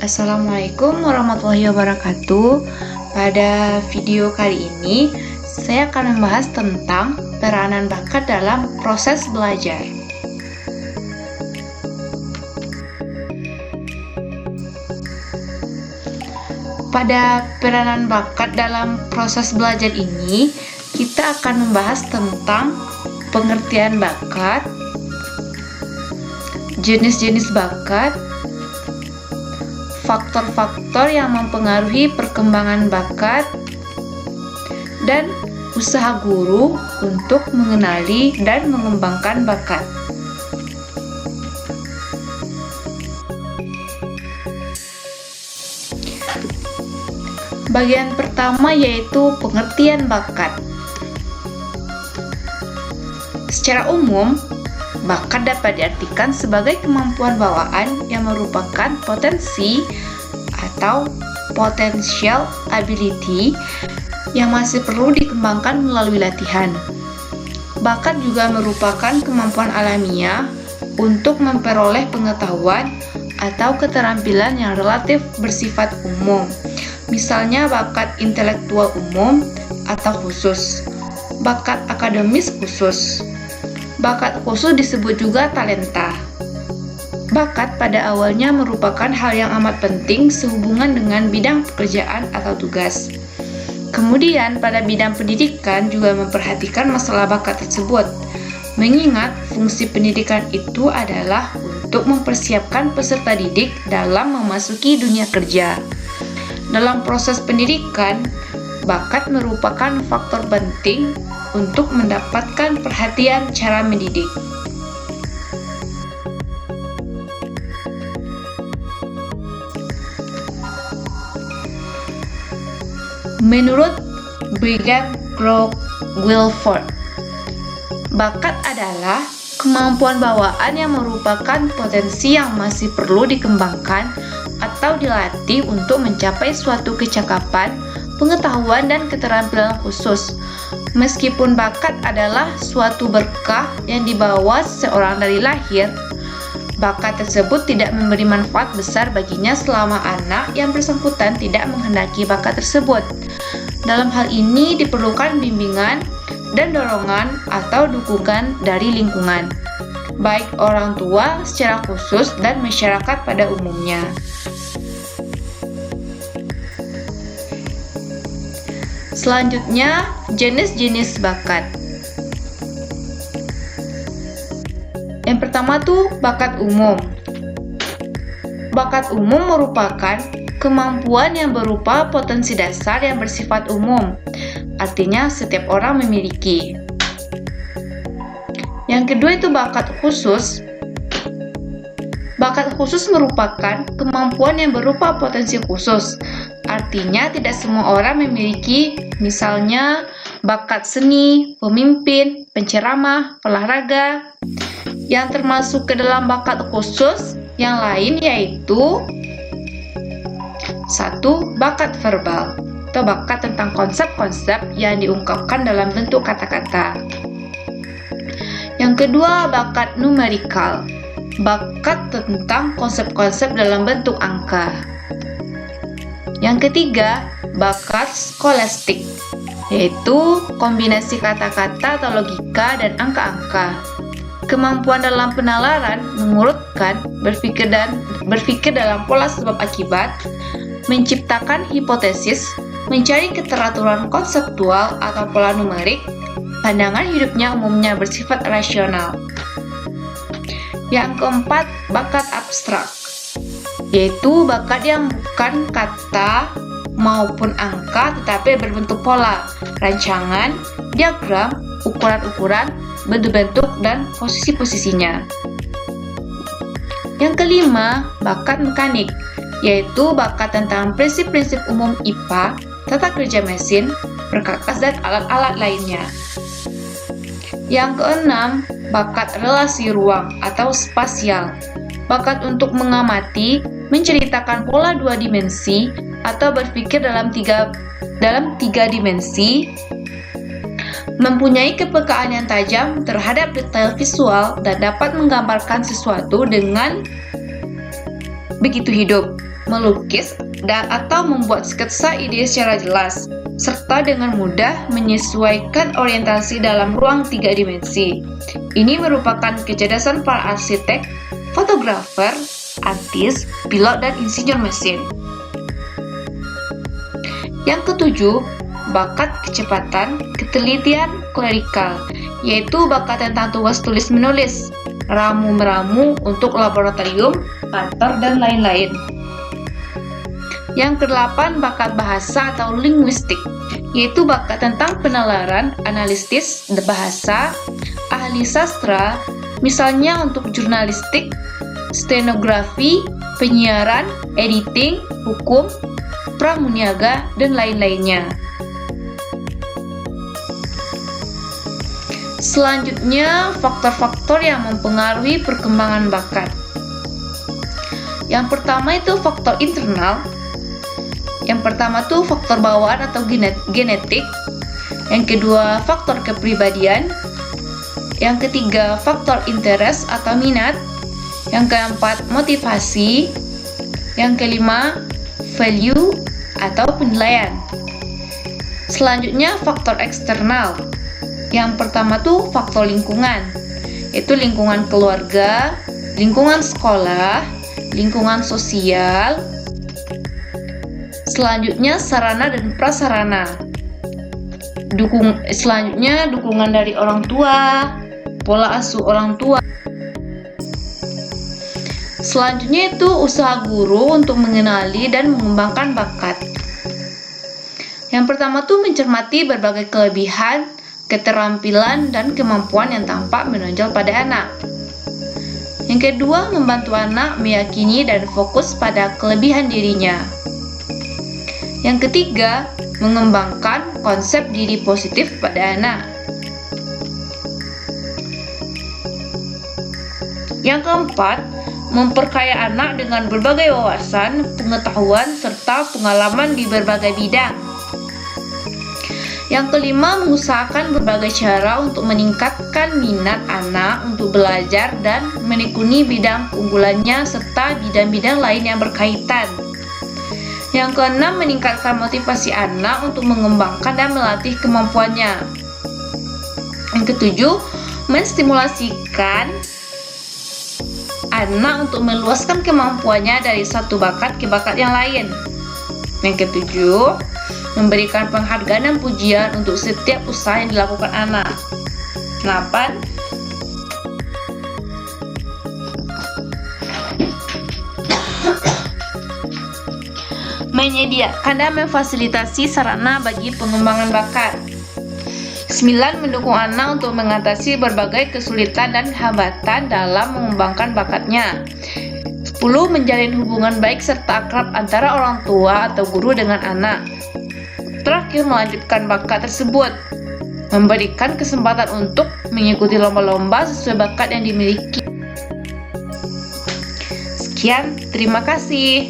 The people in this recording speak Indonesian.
Assalamualaikum warahmatullahi wabarakatuh. Pada video kali ini, saya akan membahas tentang peranan bakat dalam proses belajar. Pada peranan bakat dalam proses belajar ini, kita akan membahas tentang pengertian bakat, jenis-jenis bakat, faktor-faktor yang mempengaruhi perkembangan bakat, dan usaha guru untuk mengenali dan mengembangkan bakat. Bagian pertama yaitu pengertian bakat. Secara umum, bakat dapat diartikan sebagai kemampuan bawaan yang merupakan potensi atau potential ability yang masih perlu dikembangkan melalui latihan. Bakat juga merupakan kemampuan alamiah untuk memperoleh pengetahuan atau keterampilan yang relatif bersifat umum. Misalnya bakat intelektual umum atau khusus, bakat akademis khusus. Bakat khusus disebut juga talenta. Bakat pada awalnya merupakan hal yang amat penting sehubungan dengan bidang pekerjaan atau tugas. Kemudian pada bidang pendidikan juga memperhatikan masalah bakat tersebut, mengingat fungsi pendidikan itu adalah untuk mempersiapkan peserta didik dalam memasuki dunia kerja. Dalam proses pendidikan, bakat merupakan faktor penting untuk mendapatkan perhatian cara mendidik. Menurut Brigham Wilford, bakat adalah kemampuan bawaan yang merupakan potensi yang masih perlu dikembangkan atau dilatih untuk mencapai suatu kecakapan, pengetahuan, dan keterampilan khusus. Meskipun bakat adalah suatu berkah yang dibawa seseorang dari lahir, bakat tersebut tidak memberi manfaat besar baginya selama anak yang bersangkutan tidak menghendaki bakat tersebut. Dalam hal ini diperlukan bimbingan dan dorongan atau dukungan dari lingkungan, baik orang tua secara khusus dan masyarakat pada umumnya. Selanjutnya, jenis-jenis bakat. Yang pertama tuh bakat umum. Bakat umum merupakan kemampuan yang berupa potensi dasar yang bersifat umum. Artinya setiap orang memiliki. Yang kedua itu bakat khusus. Bakat khusus merupakan kemampuan yang berupa potensi khusus. Artinya tidak semua orang memiliki, misalnya bakat seni, pemimpin, penceramah, olahraga. Yang termasuk ke dalam bakat khusus yang lain yaitu 1. Bakat verbal atau bakat tentang konsep-konsep yang diungkapkan dalam bentuk kata-kata. Yang kedua, bakat numerikal, bakat tentang konsep-konsep dalam bentuk angka. Yang ketiga, bakat skolastik, yaitu kombinasi kata-kata atau logika dan angka-angka. Kemampuan dalam penalaran, mengurutkan, berpikir dalam pola sebab akibat, menciptakan hipotesis, mencari keteraturan konseptual atau pola numerik. Pandangan hidupnya umumnya bersifat rasional. Yang keempat, bakat abstrak, yaitu bakat yang bukan kata maupun angka tetapi berbentuk pola, rancangan, diagram, ukuran-ukuran, bentuk-bentuk, dan posisi-posisinya. Yang kelima, bakat mekanik, yaitu bakat tentang prinsip-prinsip umum IPA, tata kerja mesin, perkakas, dan alat-alat lainnya. Yang keenam, bakat relasi ruang atau spasial, bakat untuk mengamati, menceritakan pola 2 dimensi atau berpikir dalam tiga dimensi, mempunyai kepekaan yang tajam terhadap detail visual dan dapat menggambarkan sesuatu dengan begitu hidup. melukis, atau membuat sketsa ide secara jelas, serta dengan mudah menyesuaikan orientasi dalam ruang 3 dimensi. Ini merupakan kecerdasan para arsitek, fotografer, artis, pilot, dan insinyur mesin. Yang ketujuh, bakat kecepatan, ketelitian klerikal, yaitu bakat tentang tugas tulis-menulis, ramu-meramu untuk laboratorium, kantor, dan lain-lain. Yang kedelapan, bakat bahasa atau linguistik, yaitu bakat tentang penalaran, analisis bahasa, ahli sastra, misalnya untuk jurnalistik, stenografi, penyiaran, editing, hukum, pramuniaga, dan lain-lainnya. Selanjutnya, faktor-faktor yang mempengaruhi perkembangan bakat. Yang pertama itu faktor internal. Yang pertama tuh faktor bawaan atau genetik. Yang kedua, faktor kepribadian. Yang ketiga, faktor interest atau minat. Yang keempat, motivasi. Yang kelima, value atau penilaian. Selanjutnya, faktor eksternal. Yang pertama tuh faktor lingkungan, yaitu lingkungan keluarga, lingkungan sekolah, lingkungan sosial. Selanjutnya, sarana dan prasarana. Selanjutnya, dukungan dari orang tua, pola asuh orang tua. Selanjutnya itu usaha guru untuk mengenali dan mengembangkan bakat. Yang pertama tuh mencermati berbagai kelebihan, keterampilan, dan kemampuan yang tampak menonjol pada anak. Yang kedua, membantu anak meyakini dan fokus pada kelebihan dirinya. Yang ketiga, mengembangkan konsep diri positif pada anak. Yang keempat, memperkaya anak dengan berbagai wawasan, pengetahuan, serta pengalaman di berbagai bidang. Yang kelima, mengusahakan berbagai cara untuk meningkatkan minat anak untuk belajar dan menekuni bidang keunggulannya serta bidang-bidang lain yang berkaitan. Yang keenam, meningkatkan motivasi anak untuk mengembangkan dan melatih kemampuannya. Yang ketujuh, menstimulasikan anak untuk meluaskan kemampuannya dari satu bakat ke bakat yang lain. Yang ketujuh, memberikan penghargaan dan pujian untuk setiap usaha yang dilakukan anak. 8. Menyediakan dan memfasilitasi sarana bagi pengembangan bakat. 9. Mendukung anak untuk mengatasi berbagai kesulitan dan hambatan dalam mengembangkan bakatnya. 10. Menjalin hubungan baik serta akrab antara orang tua atau guru dengan anak. Terakhir, melanjutkan bakat tersebut, memberikan kesempatan untuk mengikuti lomba-lomba sesuai bakat yang dimiliki. Sekian, terima kasih.